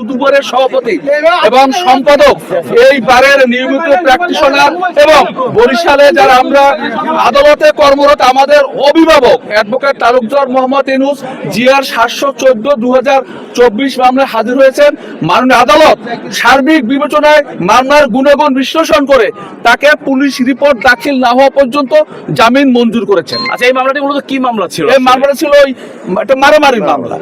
দুদুবারের সভাপতি এবং সম্পাদক, এই বারের নিয়মিত প্র্যাকটিশনার এবং বরিশালে যারা আমরা আদালতে কর্মরত আমাদের অভিভাবক অ্যাডভোকেট তালুকদার মোহাম্মদ ইউনূস জিআর 714/2024 মামলায় হাজির হয়েছেন। মাননীয় আদালত সার্বিক বিবেচনায় মামলার গুণাগুণ বিশ্লেষণ করে তাকে পুলিশ রিপোর্ট দাখিল না হওয়া পর্যন্ত জামিন মঞ্জুর করেছেন। আচ্ছা, এই মামলাটি মূলত কি মামলা ছিল? এই মামলাটা ছিল একটা মারামারির মামলা।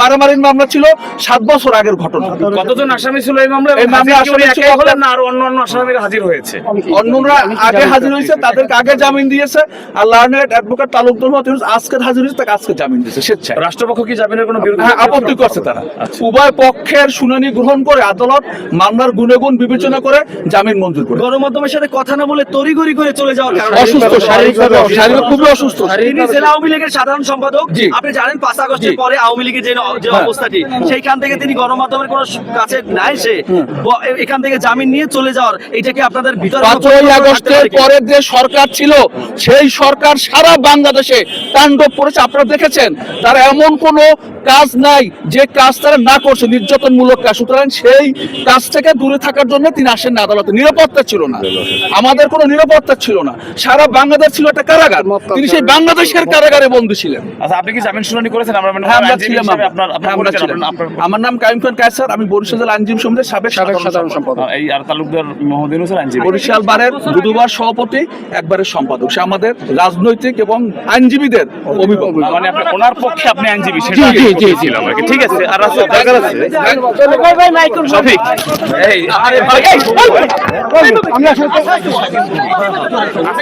মারামারির মামলা ছিল 7 বছর আগের ঘটনা। কতজন আসামি ছিল এই মামলায়? এই মামলায় আসামি ছিল না আর অন্য আসামিরা হাজির হয়েছে? অন্যরা আগে হাজির হয়েছে, তাদেরকে আগে জামিন দিয়েছে। আর লার্নেড অ্যাডভোকেট তালুকদার মোহাম্মদ ইউনূস আজকে হাজির হয়েছে, তাকে আজকে জামিন দিয়েছে স্বেচ্ছায়। রাষ্ট্রপক্ষ কি জামিনের কোনো বিরোধ আপত্তি করছে তারা? উভয় পক্ষের শুনানি গ্রহণ করে আদালত মামলার গুণাগুণ বিবেচনা করে জামিন মঞ্জুর করে। গণমাধ্যমের সাথে কথা না বলে তড়িঘড়ি করে চলে যাওয়ার কারণে অসুস্থ, শারীরিকভাবে খুবই অসুস্থ। তিনি জেলা আওয়ামী লীগের সাধারণ সম্পাদক। জি। আপনি জানেন 5 আগস্টের পরে আওয়ামী লীগের যে অবস্থাটি, সেইখান থেকে তিনি গণমাধ্যমের কোনো কাছে না এসে এখান থেকে জামিন নিয়ে চলে যাওয়ার, এটা কি আপনাদের ভিতরে? 5ই আগস্টের পরে যে সরকার ছিল সেই সরকার সারা বাংলাদেশে তাণ্ডব করেছে, আপনারা দেখেছেন। তারা এমন কোনো কাজ নাই যে কাজ তারা না করছে, নির্যাতনমূলক কাজ। সুতরাং সেই কাজ থেকে দূরে থাকার জন্য তিনি আসেন না আদালতে। নিরাপত্তা ছিল না, আমাদের কোনো নিরাপত্তা ছিল না। সারা বাংলাদেশ ছিল একটা কারাগার, তিনি সেই বাংলাদেশের কারাগারে বন্দী ছিলেন। আচ্ছা, আপনি কি জামিন শুনানি করেছেন? আমরা ছিলাম। আমার নাম কাইম খান কায়সার, আমি বরিশাল জেলা আইনজীবী সমিতির সাবেক সাধারণ সম্পাদক। এই আর তালুকদার মোহাম্মদ ইউনূস আইনজীবী, বরিশাল বারের দুদুবার সভাপতি, একবারের সম্পাদক। সে আমাদের রাজনৈতিক এবং আইনজীবীদের অভিভাবক। মানে আপনি ওনার পক্ষে আপনি আইনজীবী? জি, জি, জি, জি। ঠিক আছে। আর আছে দরকার আছে শফিক, এই